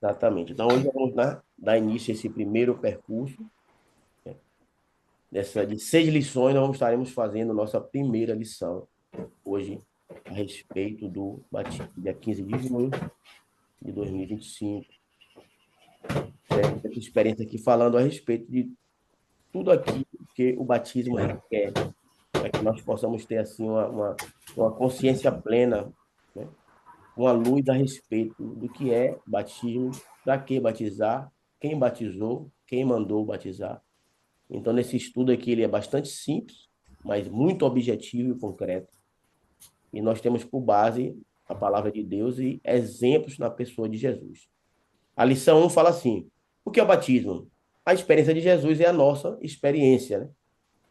Exatamente. Então, hoje vamos, né, dar início a esse primeiro percurso. De 6 lições, nós estaremos fazendo nossa primeira lição hoje a respeito do batismo, dia 15 de junho de 2025. Teremos essa experiência aqui falando a respeito de tudo aquilo que o batismo requer, para que nós possamos ter assim uma consciência plena, né? Uma luz a respeito do que é batismo, para que batizar, quem batizou, quem mandou batizar. Então, nesse estudo aqui, ele é bastante simples, mas muito objetivo e concreto. E nós temos por base a palavra de Deus e exemplos na pessoa de Jesus. A lição 1 fala assim: o que é o batismo? A experiência de Jesus é a nossa experiência, né?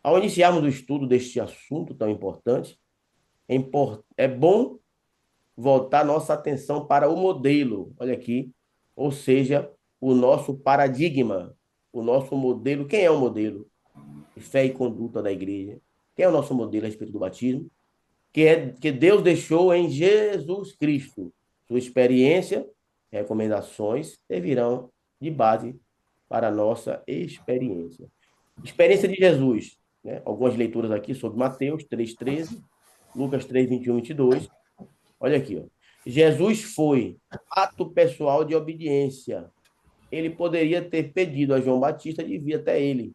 Ao iniciarmos o estudo deste assunto tão importante, é bom voltar nossa atenção para o modelo, olha aqui, ou seja, o nosso paradigma, o nosso modelo. Quem é o modelo de fé e conduta da igreja? Quem é o nosso modelo a respeito do batismo? Que Deus deixou em Jesus Cristo. Sua experiência, recomendações servirão de base para a nossa experiência. Experiência de Jesus, né? Algumas leituras aqui sobre Mateus 3,13, Lucas 3:21 e 22. Olha aqui, ó. Jesus foi ato pessoal de obediência. Ele poderia ter pedido a João Batista de vir até ele,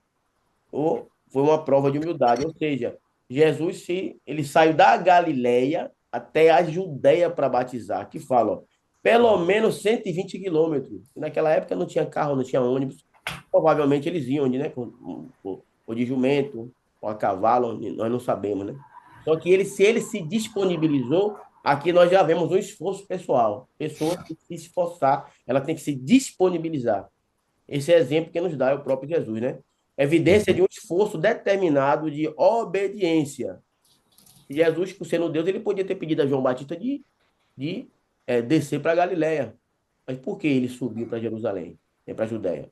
ou foi uma prova de humildade. Ou seja, Jesus ele saiu da Galileia até a Judéia para batizar, que fala, ó, pelo menos 120 quilômetros. Naquela época não tinha carro, não tinha ônibus. Provavelmente eles iam, né, ou de jumento, ou a cavalo, nós não sabemos, né? Só que se ele se disponibilizou, aqui nós já vemos um esforço pessoal. Pessoa que se esforçar, ela tem que se disponibilizar. Esse exemplo que nos dá é o próprio Jesus, né? Evidência de um esforço determinado de obediência. Jesus, por sendo Deus, ele podia ter pedido a João Batista de descer para Galiléia. Mas por que ele subiu para Jerusalém, para a Judéia?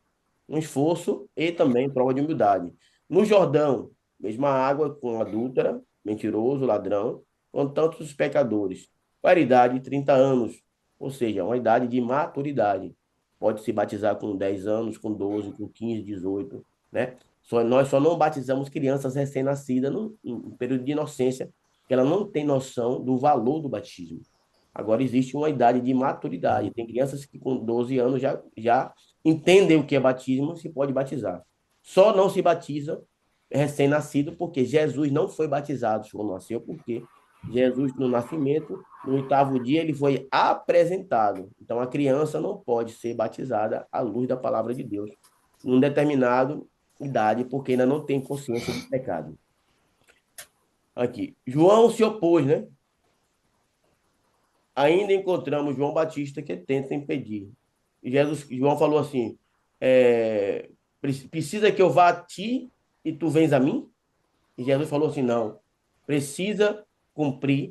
Um esforço e também prova de humildade. No Jordão, mesma água com adúltera, mentiroso, ladrão, com tantos pecadores. Qual era a idade? 30 anos. Ou seja, uma idade de maturidade. Pode se batizar com 10 anos, com 12, com 15, 18, né? Nós só não batizamos crianças recém-nascidas no período de inocência, que ela não tem noção do valor do batismo. Agora existe uma idade de maturidade. Tem crianças que com 12 anos já entendem o que é batismo e se pode batizar. Só não se batiza recém-nascido porque Jesus não foi batizado quando nasceu, porque Jesus, no nascimento, no 8º dia, ele foi apresentado. Então, a criança não pode ser batizada à luz da palavra de Deus, num determinado idade, porque ainda não tem consciência de pecado. Aqui, João se opôs, né? Ainda encontramos João Batista que tenta impedir. João falou assim: precisa que eu vá a ti e tu vens a mim? E Jesus falou assim: não, precisa cumprir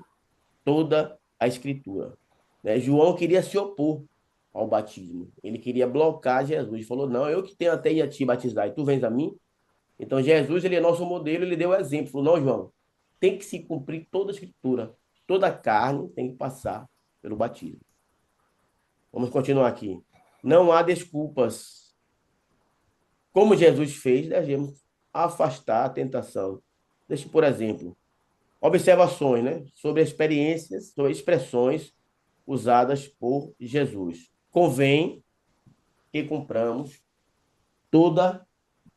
toda a escritura. Né? João queria se opor ao batismo, ele queria bloquear Jesus. Ele falou: não, eu que tenho até ir a ti batizar e tu vens a mim? Então Jesus, ele é nosso modelo, ele deu o exemplo. Falou: não, João, tem que se cumprir toda a escritura, toda a carne tem que passar pelo batismo. Vamos continuar aqui. Não há desculpas. Como Jesus fez, devemos afastar a tentação. Deixe, por exemplo, observações, né, sobre experiências, sobre expressões usadas por Jesus. Convém que cumpramos toda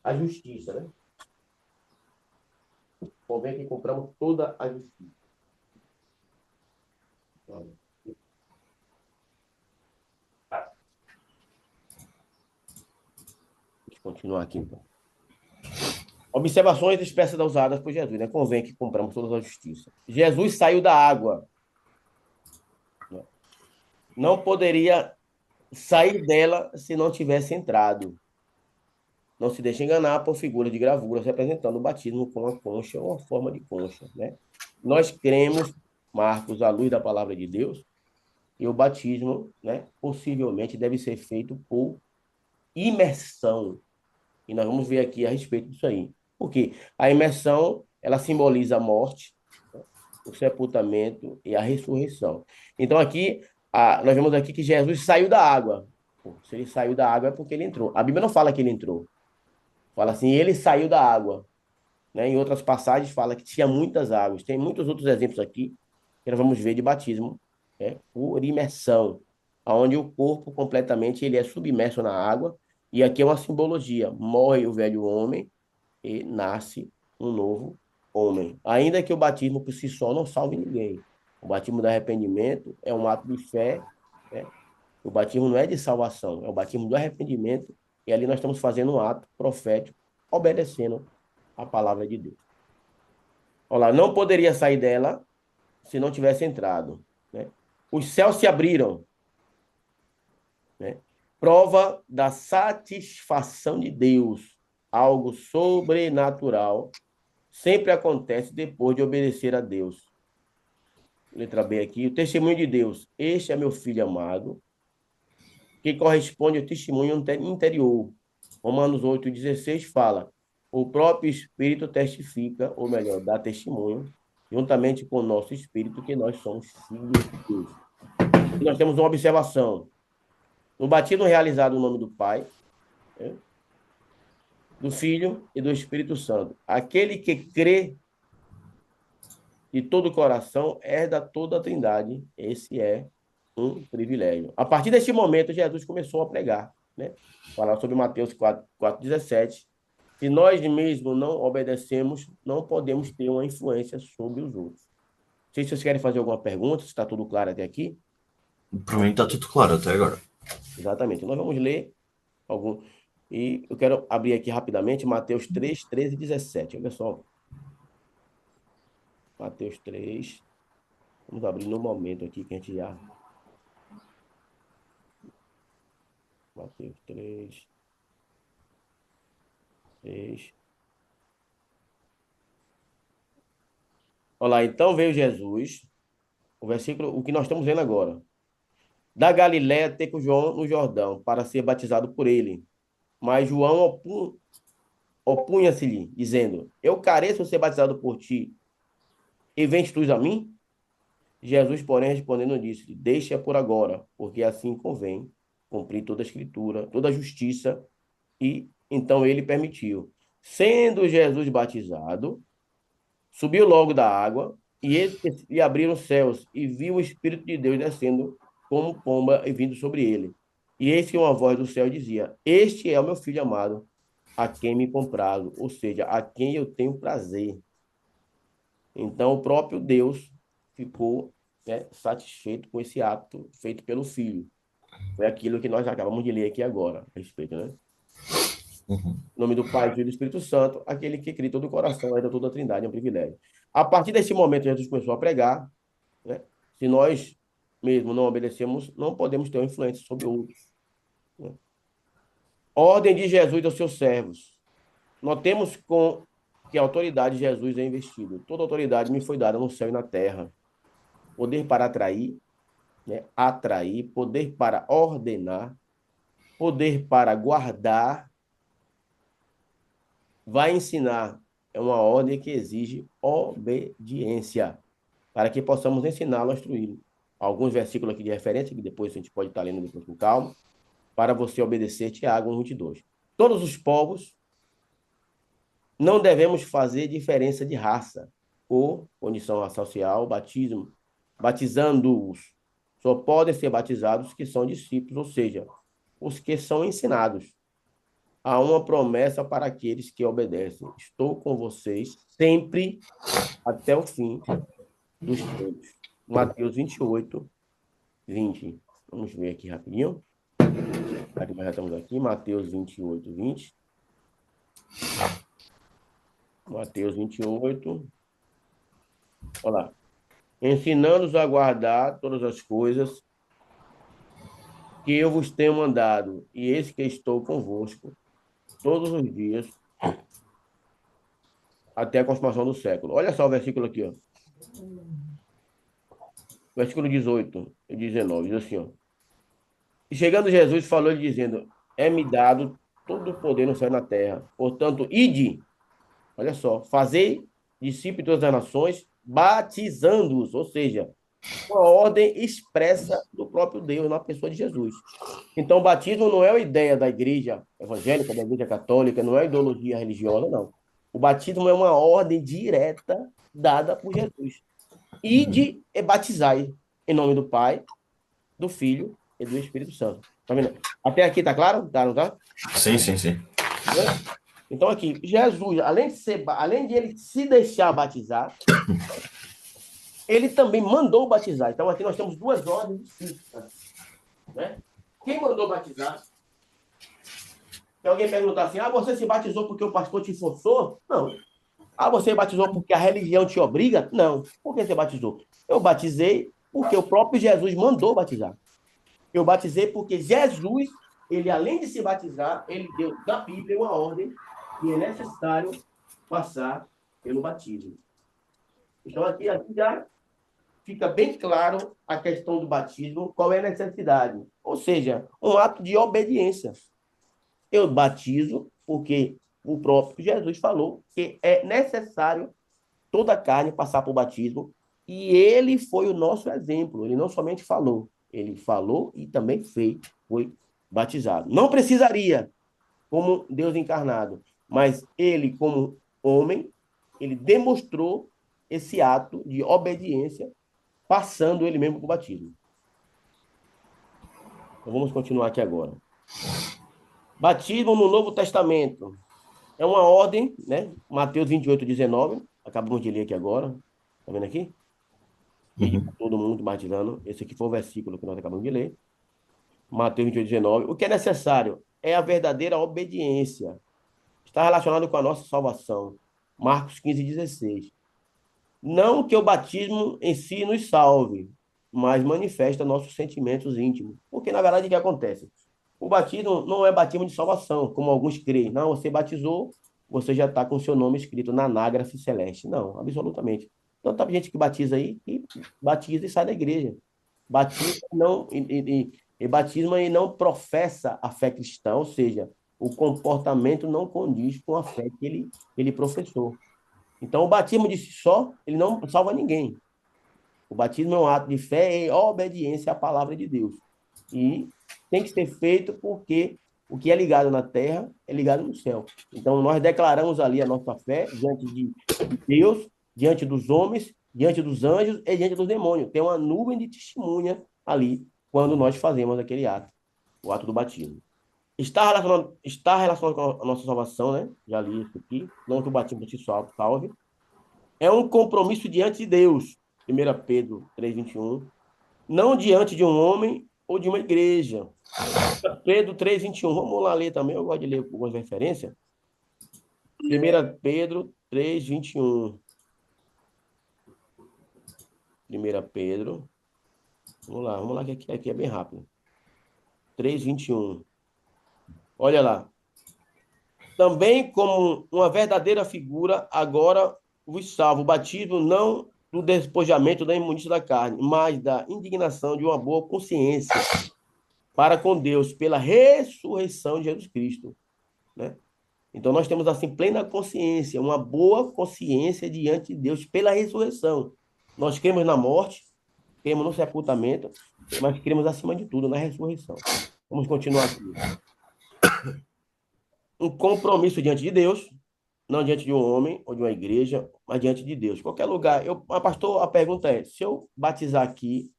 a justiça, né? Convém que cumpramos toda a justiça. Vamos continuar aqui, então. Observações expressas usadas por Jesus, né? Convém que cumpramos toda a justiça. Jesus saiu da água. Não poderia sair dela se não tivesse entrado. Não se deixe enganar por figuras de gravuras representando o batismo com uma concha ou uma forma de concha, né? Nós cremos, Marcos, à luz da palavra de Deus, que o batismo, né, possivelmente deve ser feito por imersão. E nós vamos ver aqui a respeito disso aí. Por quê? A imersão, ela simboliza a morte, o sepultamento e a ressurreição. Então aqui, nós vemos aqui que Jesus saiu da água. Pô, se ele saiu da água é porque ele entrou. A Bíblia não fala que ele entrou. Fala assim, ele saiu da água. Né? Em outras passagens fala que tinha muitas águas. Tem muitos outros exemplos aqui que nós vamos ver de batismo, né? Por imersão, onde o corpo completamente ele é submerso na água. E aqui é uma simbologia. Morre o velho homem e nasce um novo homem. Ainda que o batismo por si só não salve ninguém. O batismo do arrependimento é um ato de fé, né? O batismo não é de salvação, é o batismo do arrependimento. E ali nós estamos fazendo um ato profético, obedecendo a palavra de Deus. Olha lá, não poderia sair dela se não tivesse entrado, né? Os céus se abriram, né? Prova da satisfação de Deus, algo sobrenatural, sempre acontece depois de obedecer a Deus. Letra B aqui, o testemunho de Deus. Este é meu filho amado, que corresponde ao testemunho interior. Romanos 8,16 fala: o próprio Espírito testifica, ou melhor, dá testemunho, juntamente com o nosso Espírito, que nós somos filhos de Deus. E nós temos uma observação. No batismo realizado no nome do Pai, né, do Filho e do Espírito Santo. Aquele que crê de todo o coração herda toda a Trindade. Esse é um privilégio. A partir desse momento, Jesus começou a pregar, né? Falar sobre Mateus 4,17. Se nós mesmos não obedecemos, não podemos ter uma influência sobre os outros. Não sei se vocês querem fazer alguma pergunta, se está tudo claro até aqui. Para mim está tudo claro até agora. Exatamente. Nós vamos ler algum. E eu quero abrir aqui rapidamente Mateus 3, 13 e 17. Olha só. Mateus 3. Vamos abrir no momento aqui que a gente já. Mateus 3, 3. Olha lá, então veio Jesus, o versículo, o que nós estamos vendo agora. Da Galiléia até com João no Jordão, para ser batizado por ele. Mas João opunha-se-lhe, dizendo: eu careço ser batizado por ti, e vens tu a mim? Jesus, porém, respondendo, disse: deixa por agora, porque assim convém cumprir toda a escritura, toda a justiça. E então ele permitiu. Sendo Jesus batizado, subiu logo da água, e abriram os céus, e viu o Espírito de Deus descendo como pomba e vindo sobre ele. E eis que uma voz do céu dizia: este é o meu filho amado, a quem me comprazo, ou seja, a quem eu tenho prazer. Então o próprio Deus ficou, né, satisfeito com esse ato feito pelo filho. Foi aquilo que nós acabamos de ler aqui agora, a respeito, né? Em nome do Pai, do Filho e do Espírito Santo, aquele que cria todo o coração, ainda toda a Trindade, é um privilégio. A partir desse momento, Jesus começou a pregar, né? Se nós mesmo não obedecemos, não podemos ter uma influência sobre outros, né? Ordem de Jesus aos seus servos. Notemos com que a autoridade de Jesus é investido. Toda autoridade me foi dada no céu e na terra. Poder para atrair, né? Atrair, poder para ordenar, poder para guardar, vai ensinar. É uma ordem que exige obediência, para que possamos ensiná-lo a instruí-lo. Alguns versículos aqui de referência, que depois a gente pode estar lendo depois com calma, para você obedecer, Tiago 1:22. Todos os povos não devemos fazer diferença de raça ou condição social, batismo, batizando-os. Só podem ser batizados os que são discípulos, ou seja, os que são ensinados. Há uma promessa para aqueles que obedecem. Estou com vocês sempre até o fim dos tempos. Mateus 28, 20. Vamos ver aqui rapidinho. Aqui nós já estamos aqui. Mateus 28, 20. Mateus 28. Olha lá. Ensinando-os a guardar todas as coisas que eu vos tenho mandado, e eis que estou convosco todos os dias até a consumação do século. Olha só o versículo aqui, ó. Versículo 18 e 19, diz assim, ó. E chegando Jesus, falou-lhe dizendo: é-me dado todo o poder no céu e na terra. Portanto, ide, olha só, fazei discípulos das nações, batizando-os, ou seja, uma ordem expressa do próprio Deus na pessoa de Jesus. Então, o batismo não é uma ideia da igreja evangélica, da igreja católica, não é ideologia religiosa, não. O batismo é uma ordem direta dada por Jesus. Ide e batizai em nome do Pai, do Filho e do Espírito Santo. Tá vendo? Até aqui tá claro? Tá, não tá? Sim, sim, sim. Né? Então, aqui, Jesus, além de ele se deixar batizar, ele também mandou batizar. Então, aqui nós temos duas ordens distintas, né? Quem mandou batizar? Se alguém perguntar assim, você se batizou porque o pastor te forçou? Não. Você batizou porque a religião te obriga? Não. Por que você batizou? Eu batizei porque o próprio Jesus mandou batizar. Eu batizei porque Jesus, ele além de se batizar, ele deu na Bíblia uma ordem que é necessário passar pelo batismo. Então, aqui já fica bem claro a questão do batismo, qual é a necessidade. Ou seja, um ato de obediência. Eu batizo porque o próprio Jesus falou que é necessário toda a carne passar por batismo, e ele foi o nosso exemplo. Ele não somente falou, ele falou e também fez, foi batizado. Não precisaria, como Deus encarnado, mas ele, como homem, ele demonstrou esse ato de obediência, passando ele mesmo por batismo. Então, vamos continuar aqui agora. Batismo no Novo Testamento. É uma ordem, né? Mateus 28:19. Acabamos de ler aqui agora. Tá vendo aqui? E Uhum. todo mundo batizando. Esse aqui foi o versículo que nós acabamos de ler. Mateus 28:19. O que é necessário é a verdadeira obediência. Está relacionado com a nossa salvação. Marcos 15:16. Não que o batismo em si nos salve, mas manifesta nossos sentimentos íntimos. Porque, na verdade, o que acontece? O batismo não é batismo de salvação, como alguns creem. Não, você batizou, você já está com o seu nome escrito na nágrafe celeste. Não, absolutamente. Então, tá gente que batiza aí e batiza e sai da igreja. Batiza e não, e batisma e não professa a fé cristã, ou seja, o comportamento não condiz com a fé que ele professou. Então, o batismo de si só, ele não salva ninguém. O batismo é um ato de fé e obediência à palavra de Deus. E tem que ser feito porque o que é ligado na terra é ligado no céu. Então, nós declaramos ali a nossa fé diante de Deus, diante dos homens, diante dos anjos e diante dos demônios. Tem uma nuvem de testemunha ali quando nós fazemos aquele ato, o ato do batismo. Está relacionado com a nossa salvação, né? Já li isso aqui. Não que o batismo por si só salve, é um compromisso diante de Deus. 1 Pedro 3:21. Não diante de um homem ou de uma igreja. Pedro 3:21. Vamos lá ler também. Eu gosto de ler algumas referências. 1 Pedro 3:21. 1 Pedro. Vamos lá, que aqui é bem rápido. 3:21. Olha lá. Também como uma verdadeira figura, agora vos salvo. O batismo não do despojamento da imundícia da carne, mas da indignação de uma boa consciência para com Deus pela ressurreição de Jesus Cristo, né? Então nós temos assim plena consciência, uma boa consciência diante de Deus pela ressurreição. Nós cremos na morte, cremos no sepultamento, mas cremos acima de tudo na ressurreição. Vamos continuar aqui. Um compromisso diante de Deus, não diante de um homem ou de uma igreja, mas diante de Deus. Qualquer lugar. Pastor, a pergunta é: se eu batizar aqui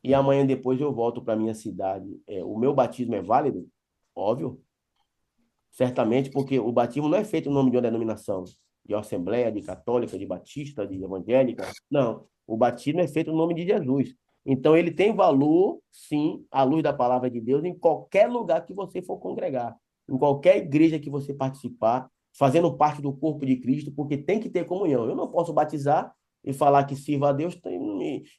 e amanhã depois eu volto para minha cidade, o meu batismo é válido? Óbvio, certamente, porque o batismo não é feito no nome de uma denominação, de uma assembleia, de católica, de batista, de evangélica. Não, o batismo é feito no nome de Jesus. Então, ele tem valor, sim, à luz da palavra de Deus, em qualquer lugar que você for congregar, em qualquer igreja que você participar, fazendo parte do corpo de Cristo, porque tem que ter comunhão. Eu não posso batizar e falar que sirva a Deus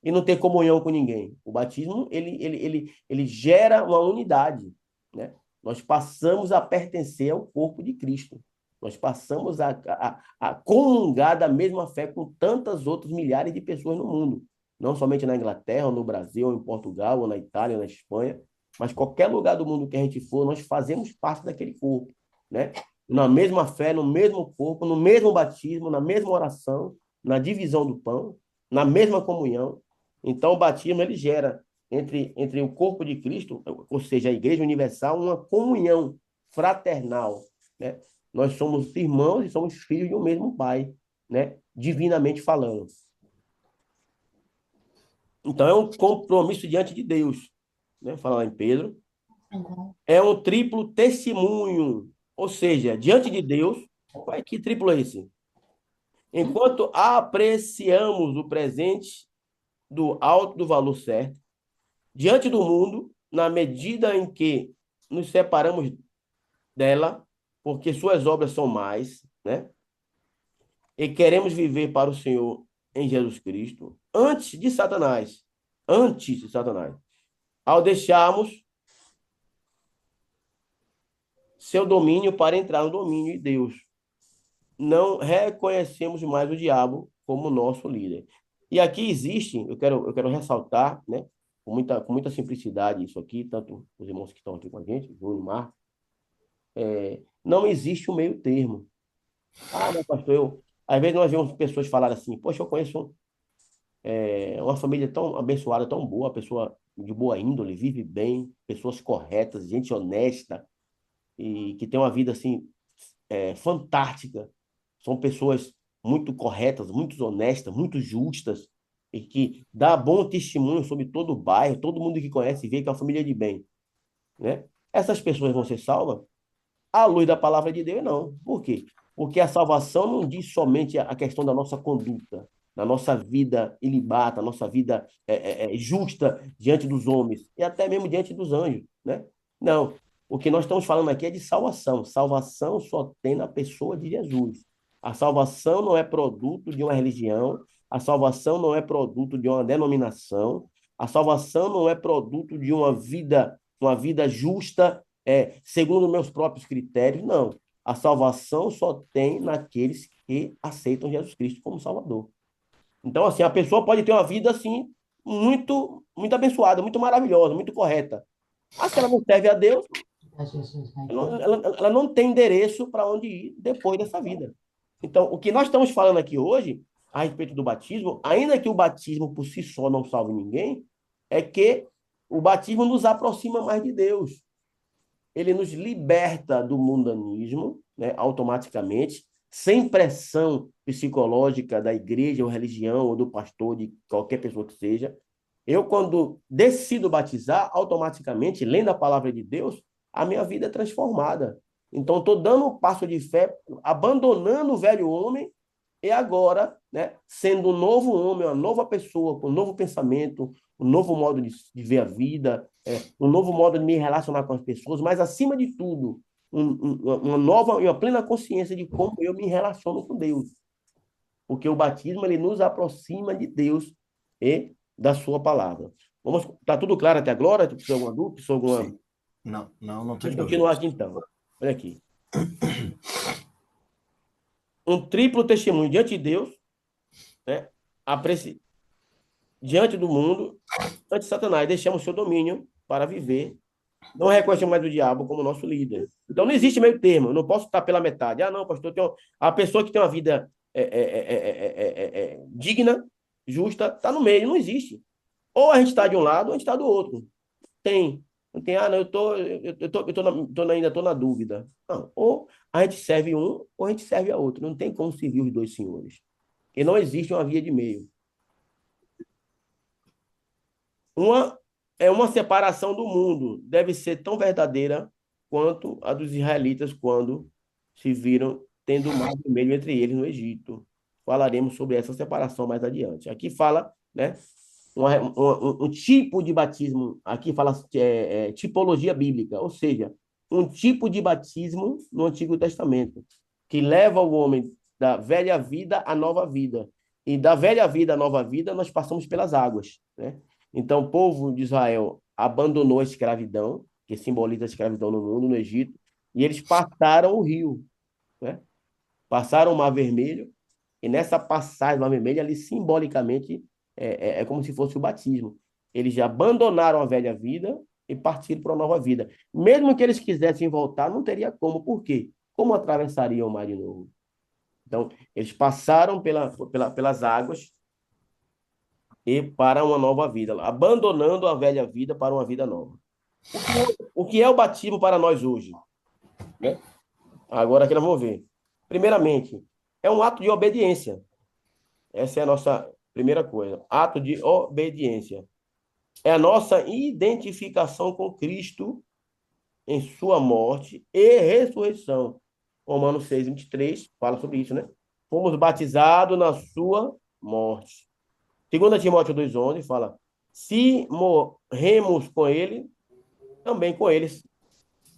e não ter comunhão com ninguém. O batismo, ele gera uma unidade, né? Nós passamos a pertencer ao corpo de Cristo. Nós passamos a comungar da mesma fé com tantas outras milhares de pessoas no mundo. Não somente na Inglaterra, ou no Brasil, ou em Portugal, ou na Itália, ou na Espanha, mas qualquer lugar do mundo que a gente for, nós fazemos parte daquele corpo, né? Na mesma fé, no mesmo corpo, no mesmo batismo, na mesma oração, na divisão do pão, na mesma comunhão. Então, o batismo ele gera entre o corpo de Cristo, ou seja, a Igreja Universal, uma comunhão fraternal, né? Nós somos irmãos e somos filhos de um mesmo Pai, né? Divinamente falando. Então, é um compromisso diante de Deus, né? Fala lá em Pedro. É um triplo testemunho, ou seja, diante de Deus, qual é que triplo é esse? Enquanto apreciamos o presente do alto do valor certo, diante do mundo, na medida em que nos separamos dela, porque suas obras são mais, né? E queremos viver para o Senhor em Jesus Cristo, antes de Satanás, ao deixarmos seu domínio para entrar no domínio de Deus. Não reconhecemos mais o diabo como nosso líder. E aqui existe, eu quero ressaltar, né, com muita simplicidade isso aqui, tanto os irmãos que estão aqui com a gente, Júnior, Marcos, não existe um meio termo. Ah, mas pastor, às vezes nós vemos pessoas falar assim, poxa, eu conheço uma família tão abençoada, tão boa, pessoa de boa índole, vive bem, pessoas corretas, gente honesta, e que tem uma vida assim, fantástica. São pessoas muito corretas, muito honestas, muito justas, e que dá bom testemunho sobre todo o bairro, todo mundo que conhece vê que é uma família de bem, né? Essas pessoas vão ser salvas à luz da palavra de Deus, não. Por quê? Porque a salvação não diz somente a questão da nossa conduta, da nossa vida ilibata, nossa vida justa diante dos homens e até mesmo diante dos anjos, né? Não. O que nós estamos falando aqui é de salvação. Salvação só tem na pessoa de Jesus. A salvação não é produto de uma religião, a salvação não é produto de uma denominação, a salvação não é produto de uma vida justa segundo meus próprios critérios, não. A salvação só tem naqueles que aceitam Jesus Cristo como Salvador. Então, assim, a pessoa pode ter uma vida, assim, muito, muito abençoada, muito maravilhosa, muito correta. Ah, se ela não serve a Deus, ela não tem endereço para onde ir depois dessa vida. Então, o que nós estamos falando aqui hoje, a respeito do batismo, ainda que o batismo por si só não salve ninguém, é que o batismo nos aproxima mais de Deus. Ele nos liberta do mundanismo, né, automaticamente, sem pressão psicológica da igreja ou religião ou do pastor, de qualquer pessoa que seja. Eu, quando decido batizar, automaticamente, lendo a palavra de Deus, a minha vida é transformada. Então, estou dando um passo de fé, abandonando o velho homem e agora, né, sendo um novo homem, uma nova pessoa, com um novo pensamento, um novo modo de ver a vida, um novo modo de me relacionar com as pessoas, mas, acima de tudo, uma nova e uma plena consciência de como eu me relaciono com Deus. Porque o batismo, ele nos aproxima de Deus e da sua palavra. Tá tudo claro até agora? Precisa alguma dúvida? Precisa alguma... Sim. Não, não, não Vamos tenho continuar dúvidas. aqui, então. Olha aqui. Um triplo testemunho diante de Deus, né? Apreci... diante do mundo, ante Satanás. Deixamos seu domínio para viver. Não reconhecemos mais o diabo como nosso líder. Então, não existe meio termo. Eu não posso estar pela metade. Ah, não, pastor. A pessoa que tem uma vida digna, justa, está no meio. Não existe. Ou a gente está de um lado, ou a gente está do outro. Tem. Não tem, ah, não, ainda estou na dúvida. Não. Ou a gente serve um, ou a gente serve a outro. Não tem como servir os dois senhores. Porque não existe uma via de meio. Uma é uma separação do mundo. Deve ser tão verdadeira quanto a dos israelitas quando se viram tendo o mar vermelho entre eles no Egito. Falaremos sobre essa separação mais adiante. Aqui fala, né, um tipo de batismo, aqui fala tipologia bíblica, ou seja, um tipo de batismo no Antigo Testamento, que leva o homem da velha vida à nova vida. E da velha vida à nova vida, nós passamos pelas águas, né? Então, o povo de Israel abandonou a escravidão, que simboliza a escravidão no mundo, no Egito, e eles passaram o rio, né? Passaram o Mar Vermelho, e nessa passagem do Mar Vermelho, ali simbolicamente, é como se fosse o batismo. Eles já abandonaram a velha vida e partiram para uma nova vida. Mesmo que eles quisessem voltar, não teria como. Por quê? Como atravessariam o mar de novo? Então, eles passaram pelas águas, e para uma nova vida, abandonando a velha vida para uma vida nova. O que é o batismo para nós hoje? Né? Agora que nós vamos ver. Primeiramente, é um ato de obediência. Essa é a nossa primeira coisa. Ato de obediência. É a nossa identificação com Cristo em sua morte e ressurreição. Romanos 6:23 fala sobre isso, né? Fomos batizados na sua morte. 2 Timóteo 2:11 fala: se morremos com ele, também com eles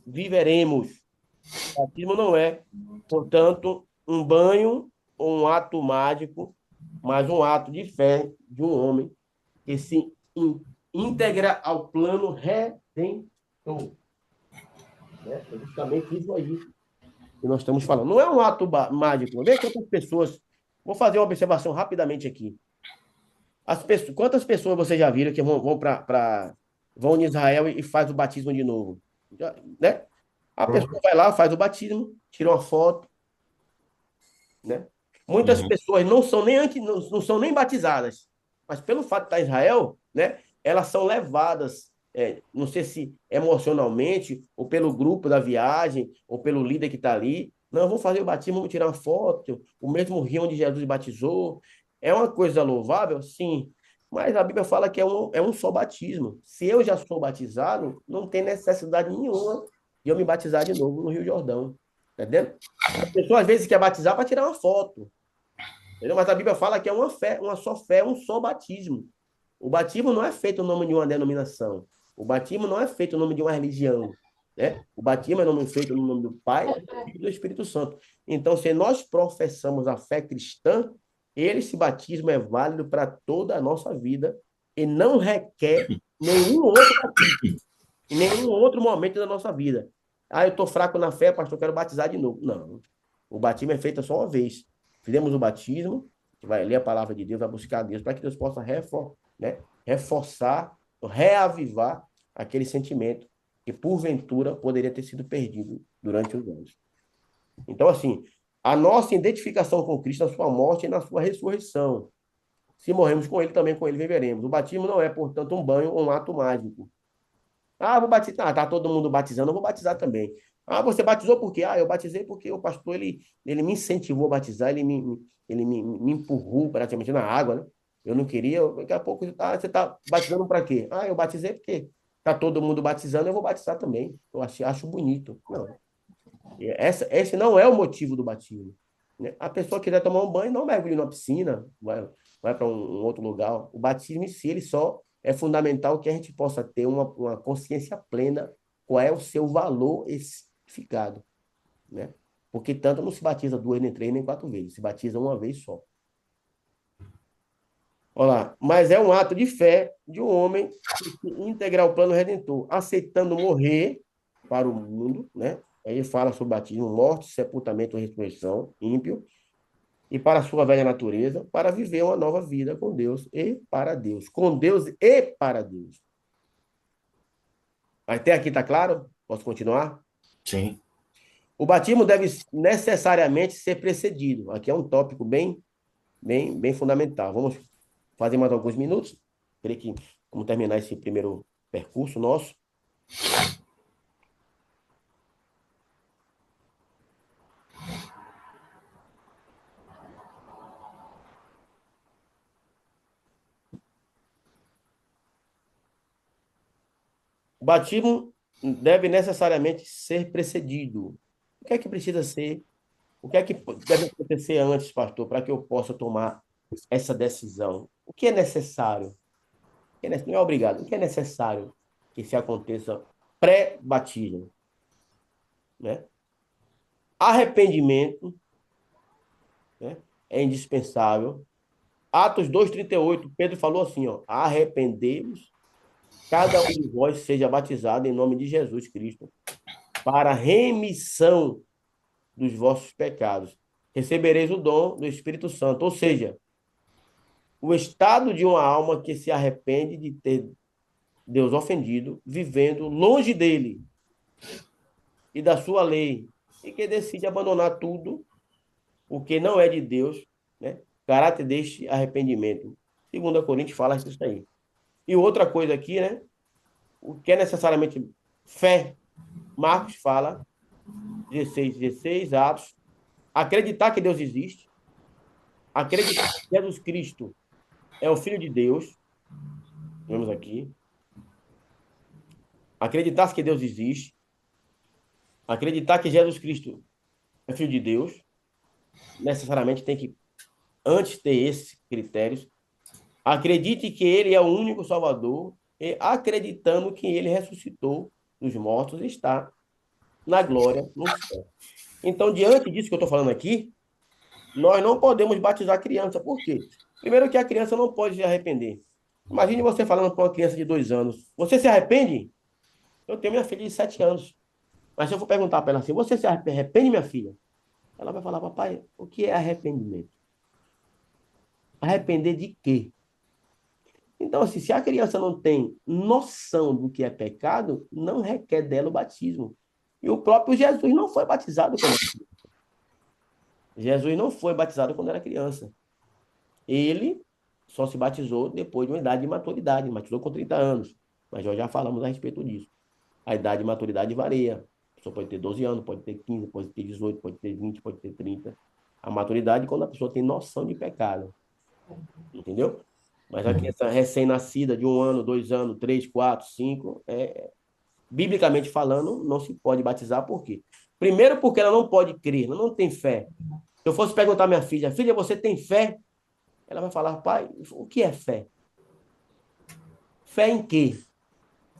viveremos. O batismo não é, portanto, um banho ou um ato mágico, mas um ato de fé de um homem que se integra ao plano redentor. Né? É justamente isso aí que nós estamos falando. Não é um ato mágico. Vê quantas pessoas. Vou fazer uma observação rapidamente aqui. Quantas pessoas vocês já viram que vão em Israel e faz o batismo de novo? Né? A pessoa vai lá, faz o batismo, tira uma foto, né? Muitas Uhum. pessoas não são nem batizadas, mas pelo fato de estar em Israel, né? Elas são levadas, não sei se emocionalmente, ou pelo grupo da viagem, ou pelo líder que está ali. Não, eu vou fazer o batismo, vou tirar uma foto, o mesmo rio onde Jesus batizou. É uma coisa louvável? Sim. Mas a Bíblia fala que é um só batismo. Se eu já sou batizado, não tem necessidade nenhuma de eu me batizar de novo no Rio Jordão. Entendeu? A pessoa às vezes quer batizar para tirar uma foto. Entendeu? Mas a Bíblia fala que é uma só fé, um só batismo. O batismo não é feito no nome de uma denominação. O batismo não é feito no nome de uma religião. Né? O batismo é feito no nome do Pai, do Filho e do Espírito Santo. Então, se nós professamos a fé cristã, esse batismo é válido para toda a nossa vida e não requer nenhum outro batismo, em nenhum outro momento da nossa vida. Ah, eu estou fraco na fé, pastor, eu quero batizar de novo. Não. O batismo é feito só uma vez. Fizemos o batismo, que vai ler a palavra de Deus, vai buscar a Deus, para que Deus possa reforçar, reavivar aquele sentimento que, porventura, poderia ter sido perdido durante os anos. Então, assim, a nossa identificação com Cristo na sua morte e na sua ressurreição. Se morremos com ele, também com ele viveremos. O batismo não é, portanto, um banho ou um ato mágico. Ah, vou batizar. Ah, tá todo mundo batizando, eu vou batizar também. Ah, você batizou por quê? Ah, eu batizei porque o pastor, ele me incentivou a batizar, ele me empurrou praticamente na água, né? Eu não queria, daqui a pouco, você tá batizando para quê? Ah, eu batizei porque tá todo mundo batizando, eu vou batizar também. Eu acho bonito. Não. Esse não é o motivo do batismo. Né? A pessoa quiser tomar um banho, não mergulhe na piscina, vai para um outro lugar. O batismo em si, ele só é fundamental que a gente possa ter uma consciência plena qual é o seu valor especificado, né? Porque tanto não se batiza duas, nem três, nem quatro vezes, se batiza uma vez só. Olha lá, mas é um ato de fé de um homem que se integra ao plano redentor, aceitando morrer para o mundo, né? Aí ele fala sobre batismo, morte, sepultamento, ressurreição, ímpio, e para a sua velha natureza, para viver uma nova vida com Deus e para Deus. Com Deus e para Deus. Até aqui está claro? Posso continuar? Sim. O batismo deve necessariamente ser precedido. Aqui é um tópico bem fundamental. Vamos fazer mais alguns minutos. Creio que vamos terminar esse primeiro percurso nosso. O batismo deve necessariamente ser precedido. O que é que precisa ser? O que é que deve acontecer antes, pastor, para que eu possa tomar essa decisão? O que é necessário? Não é obrigado. O que é necessário que se aconteça pré-batismo, né? Arrependimento, né? É indispensável. Atos 2:38, Pedro falou assim, ó, arrependei-vos, cada um de vós seja batizado em nome de Jesus Cristo, para remissão dos vossos pecados. Recebereis o dom do Espírito Santo. Ou seja, o estado de uma alma que se arrepende de ter Deus ofendido, vivendo longe dele e da sua lei, e que decide abandonar tudo o que não é de Deus, né? Caráter deste arrependimento. 2 Coríntios fala isso aí. E outra coisa aqui, né? O que é necessariamente fé. Marcos fala, 16, Atos. Acreditar que Deus existe. Acreditar que Jesus Cristo é o Filho de Deus. Vemos aqui. Acreditar que Deus existe. Acreditar que Jesus Cristo é Filho de Deus. Necessariamente tem que, antes ter esses critérios, acredite que Ele é o único Salvador e acreditando que Ele ressuscitou dos mortos e está na glória no céu. Então, diante disso que eu estou falando aqui, nós não podemos batizar criança. Por quê? Primeiro que a criança não pode se arrepender. Imagine você falando para uma criança de 2 anos. Você se arrepende? Eu tenho minha filha de 7 anos. Mas se eu for perguntar para ela assim, você se arrepende, minha filha? Ela vai falar, papai, o que é arrependimento? Arrepender de quê? Então, assim, se a criança não tem noção do que é pecado, não requer dela o batismo. E o próprio Jesus não foi batizado quando era criança. Jesus não foi batizado quando era criança. Ele só se batizou depois de uma idade de maturidade, batizou com 30 anos. Mas nós já falamos a respeito disso. A idade de maturidade varia. A pessoa pode ter 12 anos, pode ter 15, pode ter 18, pode ter 20, pode ter 30. A maturidade é quando a pessoa tem noção de pecado. Entendeu? Mas a criança recém-nascida de 1 ano, 2 anos, 3, 4, 5, biblicamente falando, não se pode batizar. Por quê? Primeiro porque ela não pode crer, ela não tem fé. Se eu fosse perguntar à minha filha, filha, você tem fé? Ela vai falar, pai, o que é fé? Fé em quê?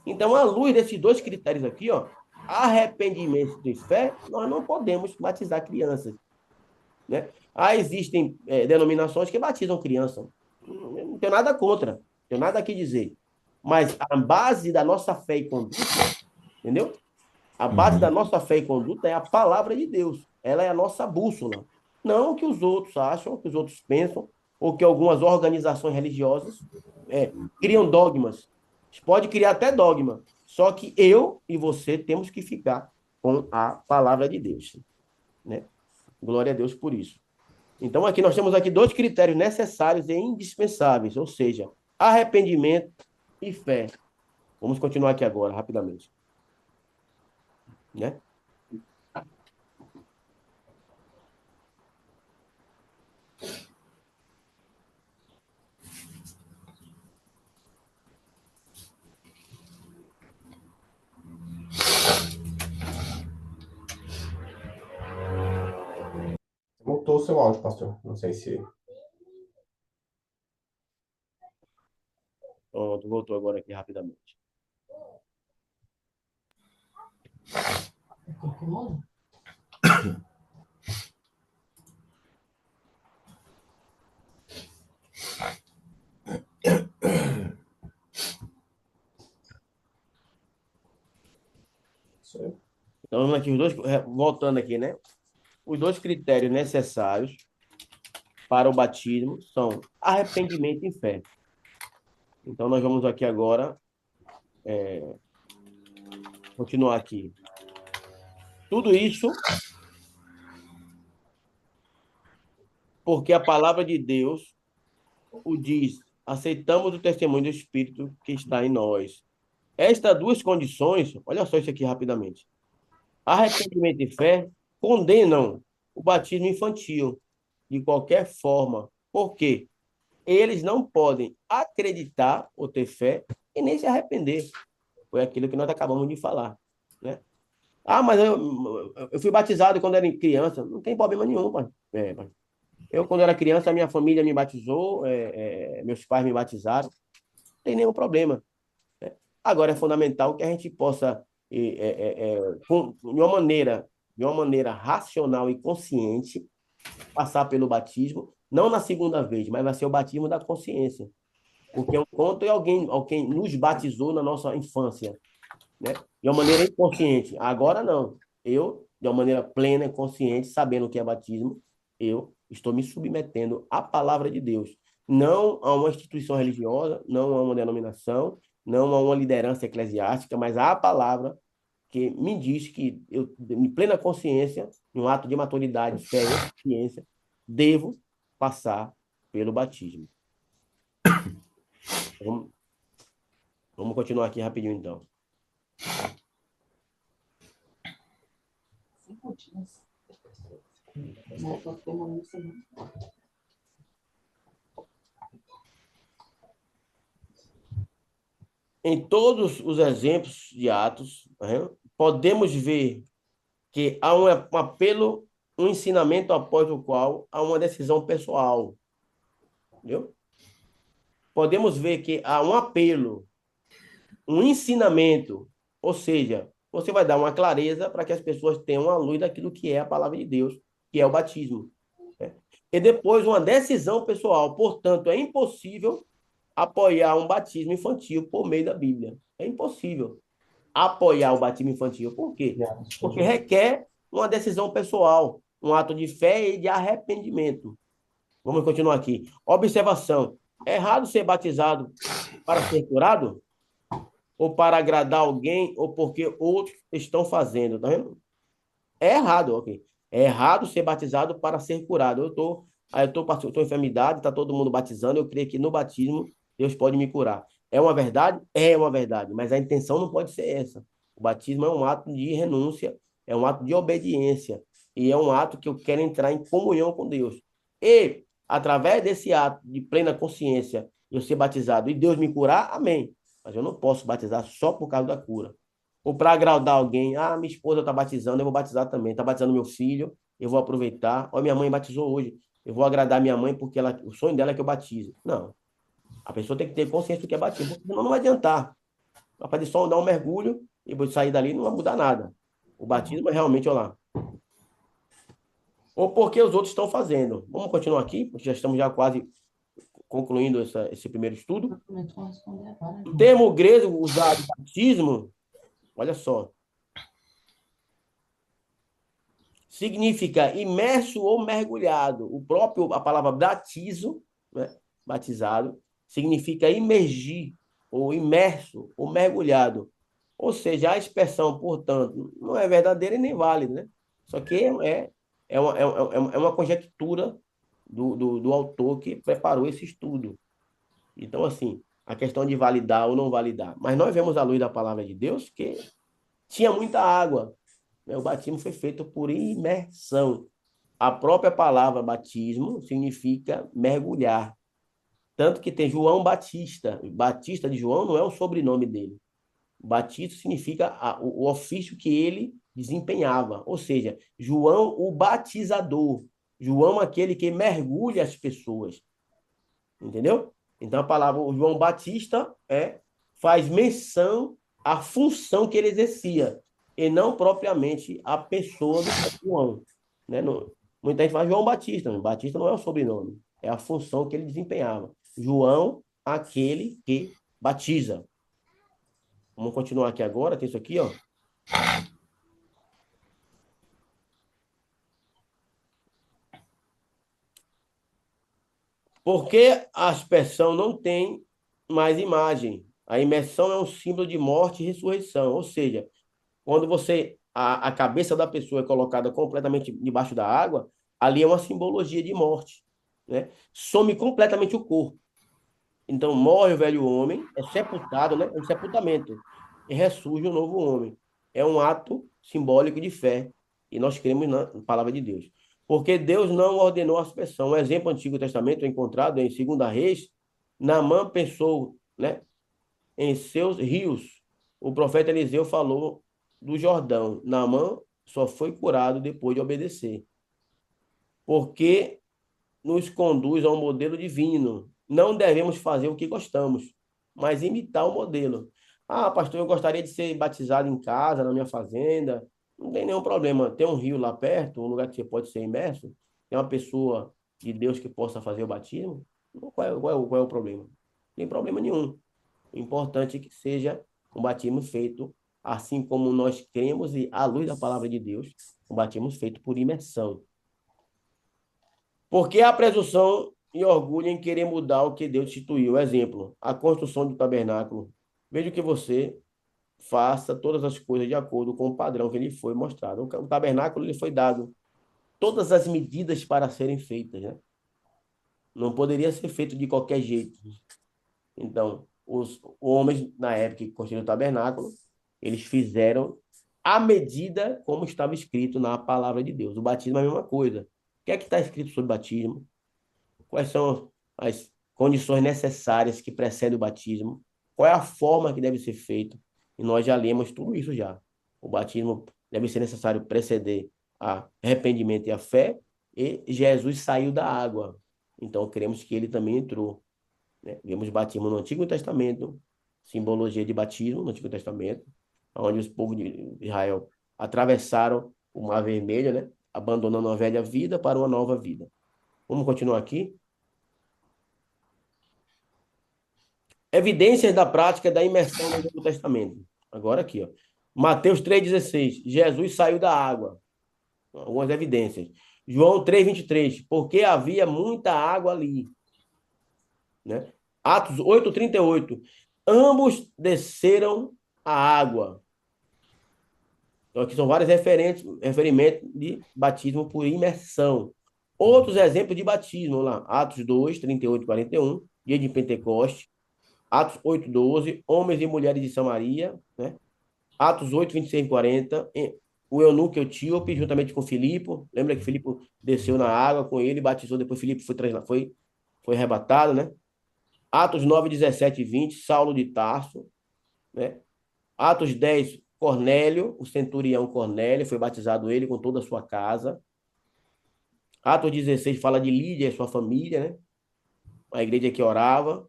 Então, à luz desses 2 critérios aqui, ó, arrependimento e fé, nós não podemos batizar crianças, né? Existem denominações que batizam criança. Não tenho nada contra, não tenho nada aqui dizer. Mas a base da nossa fé e conduta, entendeu? A base da nossa fé e conduta é a palavra de Deus. Ela é a nossa bússola. Não o que os outros acham, o que os outros pensam, ou que algumas organizações religiosas criam dogmas. Pode criar até dogma. Só que eu e você temos que ficar com a palavra de Deus, né? Glória a Deus por isso. Então, aqui nós temos aqui 2 critérios necessários e indispensáveis, ou seja, arrependimento e fé. Vamos continuar aqui agora, rapidamente, né? Mutou o seu áudio, pastor. Não sei se. Pronto, voltou agora aqui rapidamente. Então, vamos aqui, voltando aqui, né? Os 2 critérios necessários para o batismo são arrependimento e fé. Então, nós vamos aqui agora continuar aqui. Tudo isso porque a palavra de Deus o diz: aceitamos o testemunho do Espírito que está em nós. Estas 2 condições, olha só isso aqui rapidamente. Arrependimento e fé condenam o batismo infantil de qualquer forma. Por quê? Eles não podem acreditar ou ter fé e nem se arrepender. Foi aquilo que nós acabamos de falar, né? Mas eu fui batizado quando era criança. Não tem problema nenhum, pai. Pai. Eu, quando era criança, a minha família me batizou, meus pais me batizaram. Não tem nenhum problema. Agora, é fundamental que a gente possa, de uma maneira racional e consciente, passar pelo batismo, não na segunda vez, mas vai ser o batismo da consciência. Porque é um ponto é alguém nos batizou na nossa infância, né? De uma maneira inconsciente. Agora não. Eu, de uma maneira plena e consciente, sabendo o que é batismo, eu estou me submetendo à palavra de Deus. Não a uma instituição religiosa, não a uma denominação, não a uma liderança eclesiástica, mas à palavra que me diz que eu, em plena consciência, em um ato de maturidade, fé e consciência, devo passar pelo batismo. Vamos, vamos continuar aqui rapidinho, então. Em todos os exemplos de Atos, né, podemos ver que há um apelo, um ensinamento após o qual há uma decisão pessoal. Entendeu? Podemos ver que há um apelo, um ensinamento, ou seja, você vai dar uma clareza para que as pessoas tenham a luz daquilo que é a palavra de Deus, que é o batismo. Né? E depois uma decisão pessoal. Portanto, é impossível apoiar um batismo infantil por meio da Bíblia. É impossível apoiar o batismo infantil. Por quê? Porque requer uma decisão pessoal, um ato de fé e de arrependimento. Vamos continuar aqui. Observação. É errado ser batizado para ser curado? Ou para agradar alguém, ou porque outros estão fazendo, tá vendo? É errado, ok. É errado ser batizado para ser curado. Eu tô em enfermidade, está todo mundo batizando, eu creio que no batismo Deus pode me curar. É uma verdade? É uma verdade, mas a intenção não pode ser essa. O batismo é um ato de renúncia, é um ato de obediência, e é um ato que eu quero entrar em comunhão com Deus. E, através desse ato de plena consciência, eu ser batizado e Deus me curar, amém. Mas eu não posso batizar só por causa da cura ou para agradar alguém. Ah, minha esposa está batizando, eu vou batizar também. Está batizando meu filho, eu vou aproveitar. Ó, minha mãe batizou hoje, eu vou agradar minha mãe porque o sonho dela é que eu batize. Não. A pessoa tem que ter consciência do que é batismo, porque senão não vai adiantar. Vai fazer só dar um mergulho e vou sair dali não vai mudar nada. O batismo é realmente, olha lá. Ou porque os outros estão fazendo. Vamos continuar aqui, porque já estamos já quase concluindo esse primeiro estudo. O termo grego usado batismo, olha só, significa imerso ou mergulhado. A palavra batizo, né, batizado, significa imergir, ou imerso, ou mergulhado. Ou seja, a expressão, portanto, não é verdadeira e nem válida, né? Só que é uma conjectura do autor que preparou esse estudo. Então, assim, a questão de validar ou não validar. Mas nós vemos à luz da palavra de Deus que tinha muita água, né? O batismo foi feito por imersão. A própria palavra batismo significa mergulhar. Tanto que tem João Batista. Batista de João não é o sobrenome dele. Batista significa o ofício que ele desempenhava. Ou seja, João o batizador. João aquele que mergulha as pessoas. Entendeu? Então a palavra o João Batista faz menção à função que ele exercia e não propriamente a pessoa do João, né? Muita gente fala João Batista, mas Batista não é o sobrenome, é a função que ele desempenhava. João, aquele que batiza. Vamos continuar aqui agora, tem isso aqui, ó. Porque a aspersão não tem mais imagem. A imersão é um símbolo de morte e ressurreição, ou seja, quando a cabeça da pessoa é colocada completamente debaixo da água, ali é uma simbologia de morte, né? Some completamente o corpo. Então morre o velho homem, é sepultado, né? É um sepultamento e ressurge um novo homem. É um ato simbólico de fé e nós cremos na palavra de Deus. Porque Deus não ordenou a aspersão. Um exemplo do Antigo Testamento é encontrado em 2 Reis. Naamã pensou, né, em seus rios. O profeta Eliseu falou do Jordão. Naamã só foi curado depois de obedecer. Porque nos conduz a um modelo divino. Não devemos fazer o que gostamos, mas imitar o modelo. Ah, pastor, eu gostaria de ser batizado em casa, na minha fazenda. Não tem nenhum problema. Tem um rio lá perto, um lugar que você pode ser imerso. Tem uma pessoa de Deus que possa fazer o batismo. Qual é o problema? Não tem problema nenhum. O importante é que seja um batismo feito assim como nós cremos e à luz da palavra de Deus, um batismo feito por imersão. Porque a presunção e orgulho em querer mudar o que Deus instituiu. Exemplo, a construção do tabernáculo. Veja que você faça todas as coisas de acordo com o padrão que lhe foi mostrado. O tabernáculo lhe foi dado todas as medidas para serem feitas, né? Não poderia ser feito de qualquer jeito. Então, os homens, na época que construíram o tabernáculo, eles fizeram à medida como estava escrito na palavra de Deus. O batismo é a mesma coisa. O que é que está escrito sobre o batismo? Quais são as condições necessárias que precedem o batismo? Qual é a forma que deve ser feito? E nós já lemos tudo isso já. O batismo deve ser necessário preceder a arrependimento e a fé, e Jesus saiu da água. Então, queremos que ele também entrou, né? Vemos batismo no Antigo Testamento, simbologia de batismo no Antigo Testamento, onde os povos de Israel atravessaram o Mar Vermelho, né? Abandonando a velha vida para uma nova vida. Vamos continuar aqui. Evidências da prática da imersão no Novo Testamento. Agora aqui, ó. Mateus 3,16. Jesus saiu da água. Algumas evidências. João 3,23. Porque havia muita água ali. Né? Atos 8,38. Ambos desceram a água. Então, aqui são vários referimentos de batismo por imersão. Outros exemplos de batismo, lá. Atos 2, 38 e 41. Dia de Pentecostes. Atos 8:12, homens e mulheres de Samaria, né? Atos 8, 26 e 40, o eunuco etíope, juntamente com Filipe. Lembra que Filipe desceu na água com ele, batizou, depois Filipe foi arrebatado, né? Atos 9, 17 e 20, Saulo de Tarso, né? Atos 10, Cornélio, o centurião Cornélio, foi batizado ele com toda a sua casa. Atos 16 fala de Lídia e sua família, né? A igreja que orava,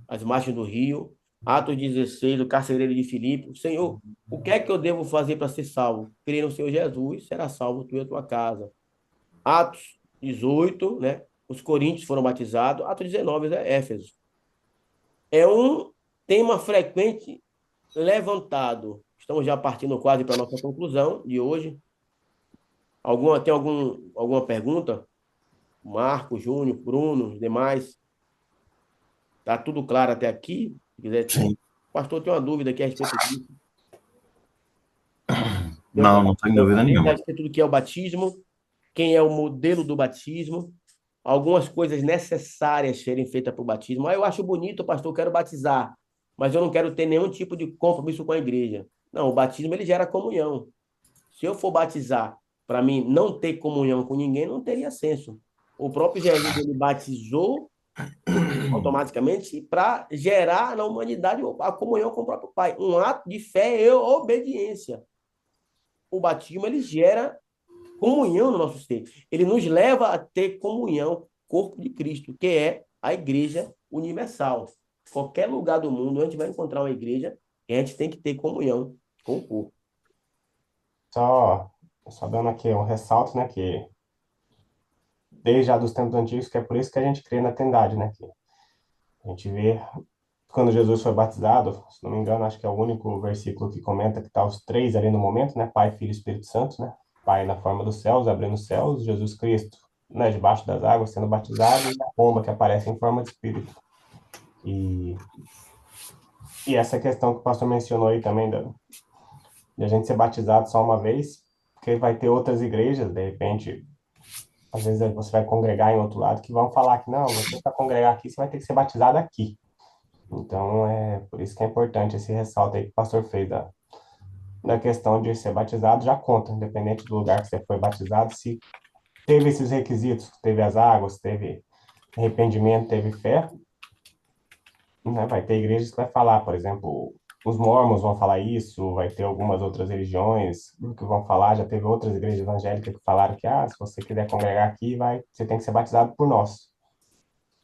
as margens do rio. Atos 16, o carcereiro de Filipe. Senhor, o que é que eu devo fazer para ser salvo? Crer no Senhor Jesus, será salvo tu e a tua casa. Atos 18, né? Os coríntios foram batizados. Atos 19 é Éfeso. É um tema frequente levantado. Estamos já partindo quase para a nossa conclusão de hoje. Alguma pergunta? Marco, Júnior, Bruno, os demais? Tá tudo claro até aqui? Se quiser, Sim. o pastor tem uma dúvida aqui a respeito disso. Não tenho dúvida nenhuma. A respeito do que é o batismo, quem é o modelo do batismo, algumas coisas necessárias serem feitas para o batismo. Eu acho bonito, pastor, eu quero batizar, mas eu não quero ter nenhum tipo de compromisso com a igreja. Não, o batismo ele gera comunhão. Se eu for batizar para mim não ter comunhão com ninguém, não teria senso. O próprio Jesus ele batizou automaticamente para gerar na humanidade a comunhão com o próprio Pai. Um ato de fé e obediência. O batismo ele gera comunhão no nosso ser. Ele nos leva a ter comunhão, corpo de Cristo, que é a igreja universal. Qualquer lugar do mundo, a gente vai encontrar uma igreja e a gente tem que ter comunhão com o corpo. Só dando aqui um ressalto, né, que desde já dos tempos antigos, que é por isso que a gente crê na Trindade, né, que a gente vê quando Jesus foi batizado, se não me engano, acho que é o único versículo que comenta que tá os três ali no momento, né, Pai, Filho e Espírito Santo, né, Pai na forma dos céus, abrindo os céus, Jesus Cristo, né, debaixo das águas, sendo batizado, e a pomba que aparece em forma de Espírito. E, e essa questão que o pastor mencionou aí também, de a gente ser batizado só uma vez, porque vai ter outras igrejas, de repente, às vezes você vai congregar em outro lado, que vão falar que não, você para congregar aqui, você vai ter que ser batizado aqui. Então, é por isso que é importante esse ressalto aí que o pastor fez da questão de ser batizado, já conta, independente do lugar que você foi batizado, se teve esses requisitos, teve as águas, teve arrependimento, teve fé, né? Vai ter igrejas que vai falar, por exemplo, os mormons vão falar isso, vai ter algumas outras religiões que vão falar, já teve outras igrejas evangélicas que falaram que, se você quiser congregar aqui, você tem que ser batizado por nós.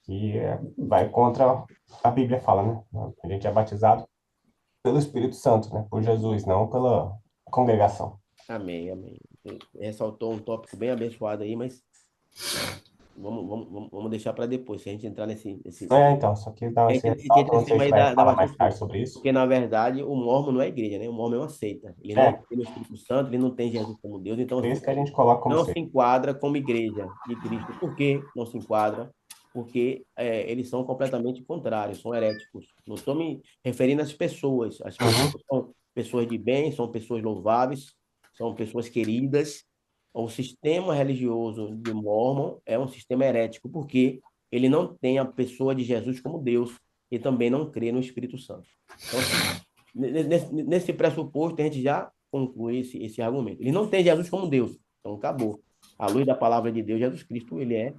E vai contra a Bíblia fala, né? A gente é batizado pelo Espírito Santo, né? Por Jesus, não pela congregação. Amém, amém. Ressaltou um tópico bem abençoado aí, mas vamos deixar para depois, se a gente entrar nesse Então, só que dá esse a gente ressalto, entra não nesse sei tema se aí vai da falar mais tarde batismo. sobre isso. Porque, na verdade, o mormon não é igreja, né? O mormon é uma seita. Ele não É, tem o Espírito Santo, ele não tem Jesus como Deus, então por isso que a gente coloca como não se ser. enquadra como igreja de Cristo. Por que não se enquadra? Porque eles são completamente contrários, são heréticos. Não estou me referindo às pessoas. As pessoas são pessoas de bem, são pessoas louváveis, são pessoas queridas. O sistema religioso de Mormon é um sistema herético, porque ele não tem a pessoa de Jesus como Deus. e também não crê no Espírito Santo. Então, assim, nesse pressuposto, a gente já conclui esse argumento. Ele não tem Jesus como Deus, então acabou. À luz da palavra de Deus, Jesus Cristo, ele é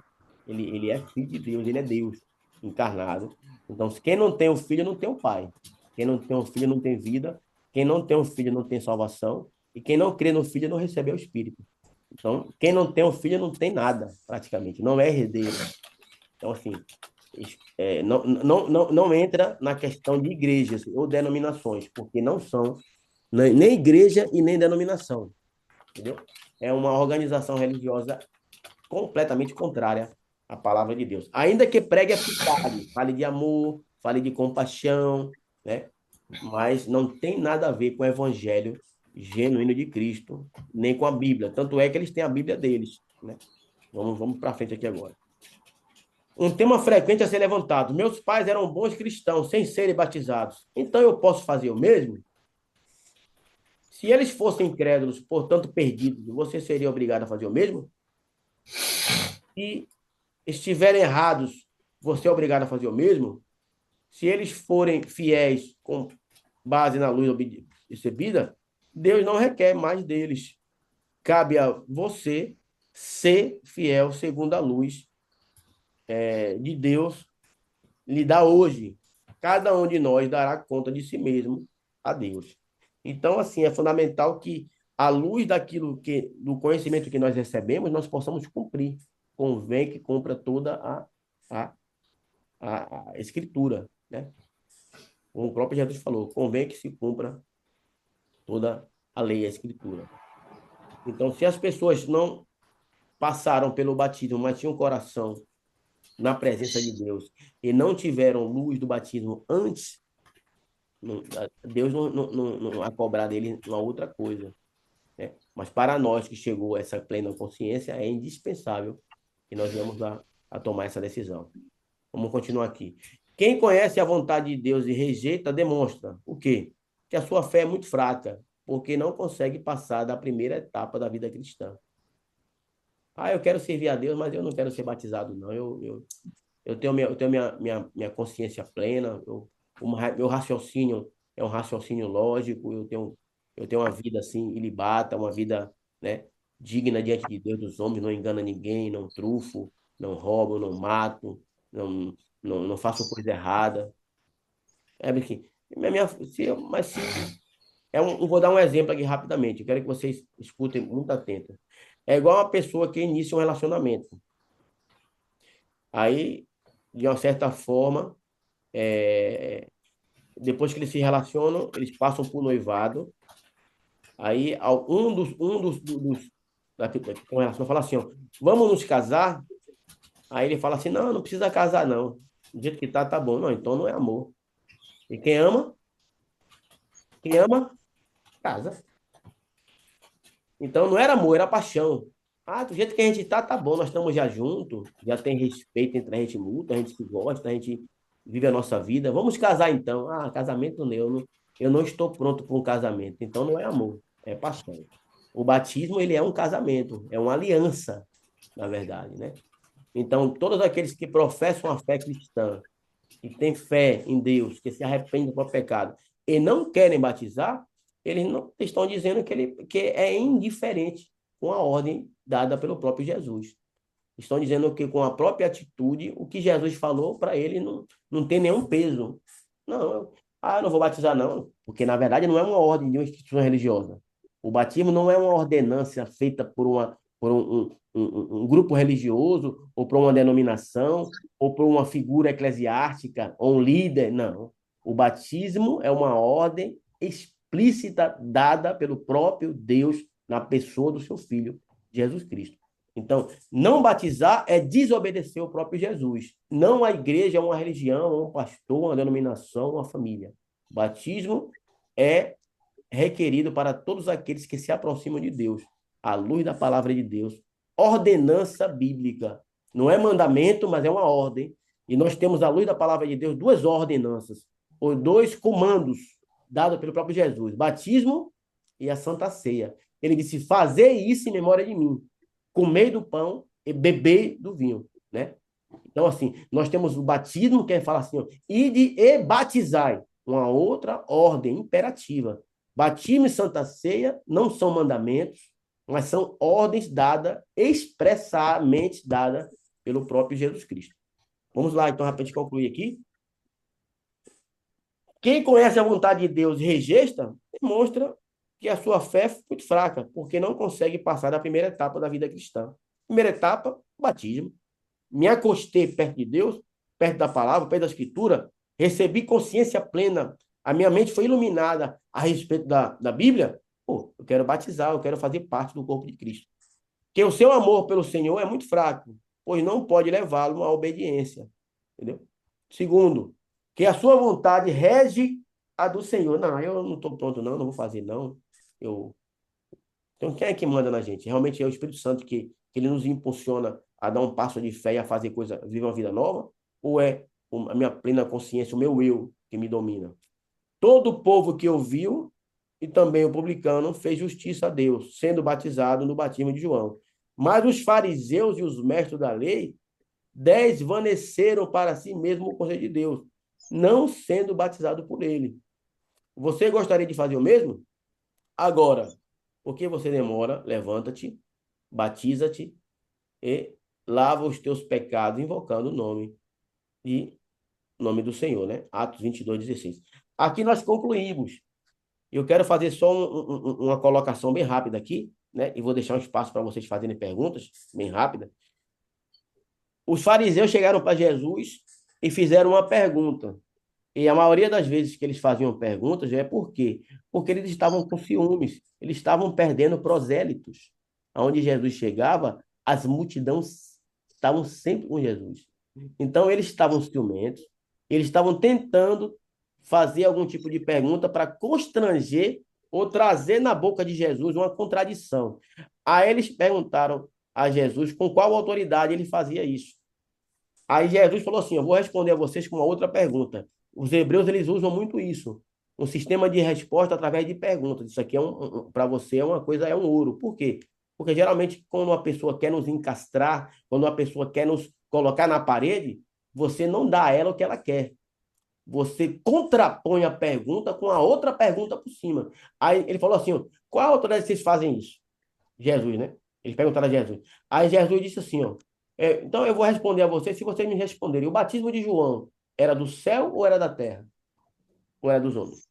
filho de Deus, ele é Deus encarnado. Então, quem não tem o filho, não tem o pai. Quem não tem o filho, não tem vida. Quem não tem o filho, não tem salvação. E quem não crê no filho, não recebe o Espírito. Então, quem não tem o filho, não tem nada, praticamente. Não é herdeiro. Então, assim, não entra na questão de igrejas ou denominações, porque não são nem igreja e nem denominação, entendeu? É uma organização religiosa completamente contrária à palavra de Deus. Ainda que pregue a fale de amor, fale de compaixão, né? Mas não tem nada a ver com o evangelho genuíno de Cristo, nem com a Bíblia. Tanto é que eles têm a Bíblia deles, né? Vamos para frente aqui agora. Um tema frequente a ser levantado. Meus pais eram bons cristãos, sem serem batizados. Então eu posso fazer o mesmo? Se eles fossem incrédulos, portanto perdidos, você seria obrigado a fazer o mesmo? Se estiverem errados, você é obrigado a fazer o mesmo? Se eles forem fiéis com base na luz recebida, Deus não requer mais deles. Cabe a você ser fiel segundo a luz de Deus lhe dá hoje. Cada um de nós dará conta de si mesmo a Deus. Então, assim, é fundamental que, à luz do conhecimento que nós recebemos, nós possamos cumprir. Convém que cumpra toda a, a Escritura, né? Como o próprio Jesus falou, convém que se cumpra toda a lei, a Escritura. Então, se as pessoas não passaram pelo batismo, mas tinham um coração na presença de Deus e não tiveram luz do batismo antes, Deus não vai cobrar dele uma outra coisa, né? Mas para nós que chegou essa plena consciência, é indispensável que nós venhamos a tomar essa decisão. Vamos continuar aqui. Quem conhece a vontade de Deus e rejeita, demonstra o quê? Que a sua fé é muito fraca, porque não consegue passar da primeira etapa da vida cristã. Eu quero servir a Deus, mas eu não quero ser batizado, não. Eu tenho minha consciência plena, meu raciocínio é um raciocínio lógico, eu tenho uma vida assim, ilibata, uma vida, né, digna diante de Deus dos homens, não engana ninguém, não trufo, não roubo, não mato, não faço coisa errada. É porque, mas se vou dar um exemplo aqui rapidamente, eu quero que vocês escutem muito atento. É igual uma pessoa que inicia um relacionamento. Aí, de uma certa forma, depois que eles se relacionam, eles passam por noivado. Aí, um dos da com relação fala assim, ó, vamos nos casar? Aí ele fala assim, não precisa casar, não. Do jeito que tá bom. Não, então não é amor. E quem ama, casa. Então não era amor, era paixão. Do jeito que a gente tá bom, nós estamos já juntos, já tem respeito entre a gente mútuo, a gente se gosta, a gente vive a nossa vida. Vamos casar então. Casamento não, eu não estou pronto para um casamento. Então não é amor, é paixão. O batismo, ele é um casamento, é uma aliança, na verdade, né? Então, todos aqueles que professam a fé cristã, que têm fé em Deus, que se arrependem do próprio pecado e não querem batizar, eles não estão dizendo que é indiferente com a ordem dada pelo próprio Jesus. Estão dizendo que com a própria atitude, o que Jesus falou para ele não tem nenhum peso. Não, eu não vou batizar não, porque na verdade não é uma ordem de uma instituição religiosa. O batismo não é uma ordenança feita por um grupo religioso, ou por uma denominação, ou por uma figura eclesiástica, ou um líder, não. O batismo é uma ordem explícita dada pelo próprio Deus na pessoa do seu Filho, Jesus Cristo. Então, não batizar é desobedecer o próprio Jesus. Não a igreja, uma religião, um pastor, uma denominação, uma família. Batismo é requerido para todos aqueles que se aproximam de Deus, à luz da palavra de Deus. Ordenança bíblica. Não é mandamento, mas é uma ordem. E nós temos, à luz da palavra de Deus, duas ordenanças, ou dois comandos dados pelo próprio Jesus: batismo e a Santa Ceia. Ele disse: fazer isso em memória de mim. Comer do pão e beber do vinho, né? Então, assim, nós temos o batismo, que fala assim, ó, ide e batizai, uma outra ordem imperativa. Batismo e Santa Ceia não são mandamentos, mas são ordens dadas, expressamente dadas pelo próprio Jesus Cristo. Vamos lá, então, rapidamente concluir aqui. Quem conhece a vontade de Deus e rejeita, demonstra que a sua fé é muito fraca, porque não consegue passar da primeira etapa da vida cristã. Primeira etapa, batismo. Me acostei perto de Deus, perto da palavra, perto da escritura, recebi consciência plena, a minha mente foi iluminada a respeito da Bíblia. Pô, eu quero batizar, eu quero fazer parte do corpo de Cristo. Que o seu amor pelo Senhor é muito fraco, pois não pode levá-lo à obediência. Entendeu? Segundo, que a sua vontade rege a do Senhor. Não, eu não estou pronto, não vou fazer, não. Eu... Então, quem é que manda na gente? Realmente é o Espírito Santo que ele nos impulsiona a dar um passo de fé e a fazer coisa, viver uma vida nova? Ou é a minha plena consciência, o meu eu que me domina? Todo o povo que ouviu, e também o publicano, fez justiça a Deus, sendo batizado no batismo de João. Mas os fariseus e os mestres da lei desvaneceram para si mesmo o conselho de Deus, não sendo batizado por ele. Você gostaria de fazer o mesmo? Agora, por que você demora? Levanta-te, batiza-te e lava os teus pecados, invocando o nome do Senhor, né? Atos 22:16. Aqui nós concluímos. Eu quero fazer só uma colocação bem rápida aqui, né? E vou deixar um espaço para vocês fazerem perguntas, bem rápida. Os fariseus chegaram para Jesus e fizeram uma pergunta. E a maioria das vezes que eles faziam perguntas é por quê? Porque eles estavam com ciúmes, eles estavam perdendo prosélitos. Aonde Jesus chegava, as multidões estavam sempre com Jesus. Então eles estavam ciumentos, eles estavam tentando fazer algum tipo de pergunta para constranger ou trazer na boca de Jesus uma contradição. Aí eles perguntaram a Jesus com qual autoridade ele fazia isso. Aí Jesus falou assim: eu vou responder a vocês com uma outra pergunta. Os hebreus eles usam muito isso, um sistema de resposta através de perguntas. Isso aqui é para você é uma coisa, é um ouro. Por quê? Porque geralmente quando uma pessoa quer nos encastrar, quando uma pessoa quer nos colocar na parede, você não dá a ela o que ela quer. Você contrapõe a pergunta com a outra pergunta por cima. Aí ele falou assim: ó, qual a autoridade vocês fazem isso? Jesus, né? Eles perguntaram a Jesus. Aí Jesus disse assim, ó, então eu vou responder a vocês se vocês me responderem. O batismo de João era do céu ou era da terra? Ou era dos homens?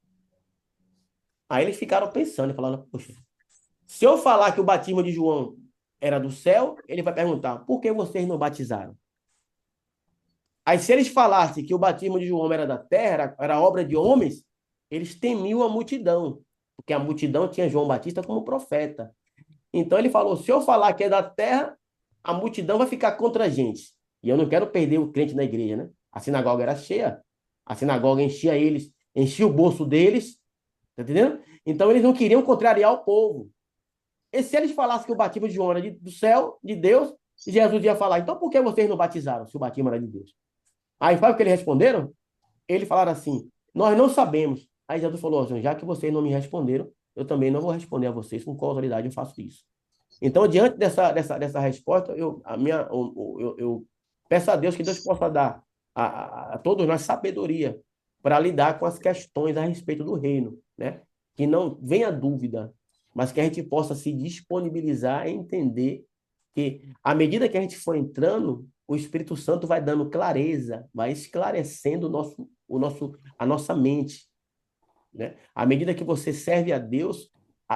Aí eles ficaram pensando e falaram, poxa, se eu falar que o batismo de João era do céu, ele vai perguntar, por que vocês não batizaram? Aí se eles falassem que o batismo de João era da terra, era obra de homens, eles temiam a multidão, porque a multidão tinha João Batista como profeta. Então ele falou: se eu falar que é da terra, a multidão vai ficar contra a gente. E eu não quero perder o crente na igreja, né? A sinagoga era cheia. A sinagoga enchia eles, enchia o bolso deles. Tá entendendo? Então eles não queriam contrariar o povo. E se eles falassem que o batismo de João era do céu, de Deus, Jesus ia falar: então por que vocês não batizaram se o batismo era de Deus? Aí sabe o que eles responderam? Eles falaram assim: nós não sabemos. Aí Jesus falou assim: já que vocês não me responderam, eu também não vou responder a vocês com qual autoridade eu faço isso. Então, diante dessa resposta, eu peço a Deus que Deus possa dar a todos nós sabedoria para lidar com as questões a respeito do reino, né? Que não venha dúvida, mas que a gente possa se disponibilizar e entender que, à medida que a gente for entrando, o Espírito Santo vai dando clareza, vai esclarecendo a nossa mente, né? À medida que você serve a Deus,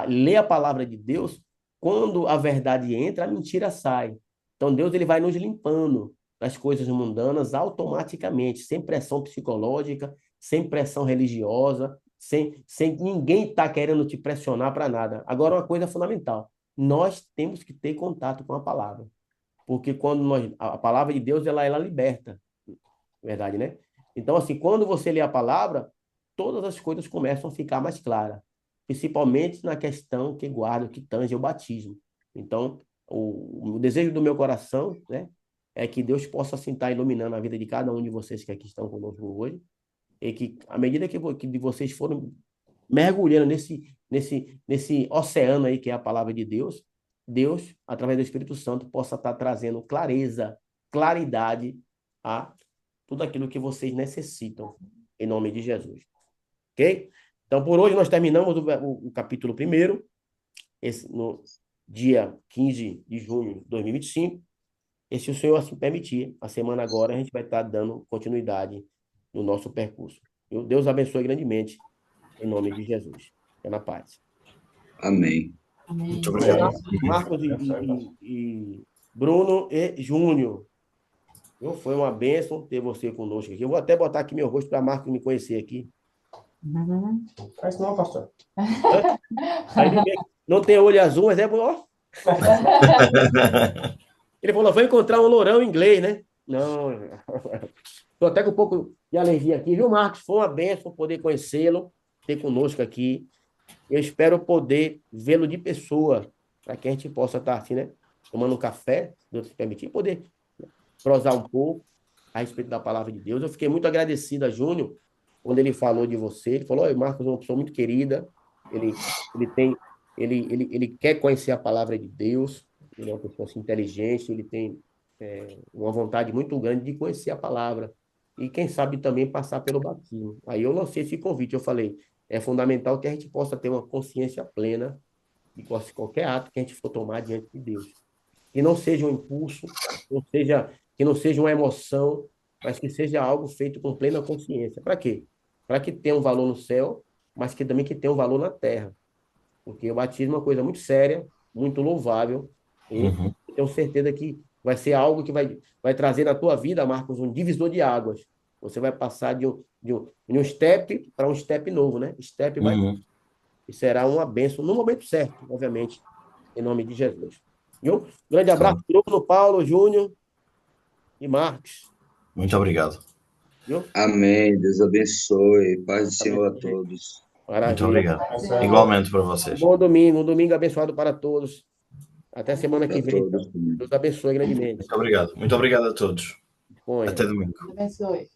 lê a palavra de Deus, quando a verdade entra, a mentira sai. Então Deus ele vai nos limpando das coisas mundanas automaticamente, sem pressão psicológica, sem pressão religiosa, sem ninguém estar querendo te pressionar para nada. Agora, uma coisa fundamental, nós temos que ter contato com a palavra, porque quando a palavra de Deus ela liberta, verdade, né? Então, assim, quando você lê a palavra, todas as coisas começam a ficar mais claras, principalmente na questão que guarda, que tange o batismo. Então, o desejo do meu coração, né, é que Deus possa assim estar iluminando a vida de cada um de vocês que aqui estão conosco hoje, e que, à medida que vocês forem mergulhando nesse oceano aí que é a palavra de Deus, Deus, através do Espírito Santo, possa estar trazendo clareza, claridade a tudo aquilo que vocês necessitam, em nome de Jesus. Ok? Então, por hoje, nós terminamos o capítulo 1, no dia 15 de junho de 2025. E se o Senhor assim permitir, a semana agora a gente vai estar dando continuidade no nosso percurso. Deus abençoe grandemente, em nome de Jesus. Fica na paz. Amém. Muito obrigado. Marcos e Bruno e Júnior. Foi uma bênção ter você conosco aqui. Eu vou até botar aqui meu rosto para Marcos me conhecer aqui. Faz não, pastor. Aí não tem olho azul, mas ó. Ele falou, vou encontrar um lourão inglês, né? Não. Estou até com um pouco de alergia aqui, viu, Marcos? Foi uma bênção poder conhecê-lo, ter conosco aqui. Eu espero poder vê-lo de pessoa, para que a gente possa estar assim, né? Tomando um café, se Deus permitir, poder prosar um pouco a respeito da palavra de Deus. Eu fiquei muito agradecido a Júnior, quando ele falou de você. Ele falou, Marcos é uma pessoa muito querida, ele quer conhecer a palavra de Deus, ele é uma pessoa assim, inteligente, ele tem uma vontade muito grande de conhecer a palavra e, quem sabe, também passar pelo batismo. Aí eu lancei esse convite, eu falei, é fundamental que a gente possa ter uma consciência plena de qualquer ato que a gente for tomar diante de Deus. Que não seja um impulso, que não seja uma emoção, mas que seja algo feito com plena consciência. Para quê? Para que tenha um valor no céu, mas que também que tenha um valor na terra. Porque o batismo é uma coisa muito séria, muito louvável, e tenho certeza que vai ser algo que vai trazer na tua vida, Marcos, um divisor de águas. Você vai passar de um step para um step novo, né? Step by step. E será uma bênção no momento certo, obviamente, em nome de Jesus. Viu? Grande abraço, Bruno, Paulo, Júnior e Marcos. Muito obrigado. Viu? Amém. Deus abençoe. Paz do Senhor a todos. Maravilha. Muito obrigado. Igualmente para vocês. Bom domingo, um domingo abençoado para todos. Até semana que vem. Então. Deus abençoe grandemente. Muito obrigado. Muito obrigado a todos. Ponha. Até domingo. Abençoe.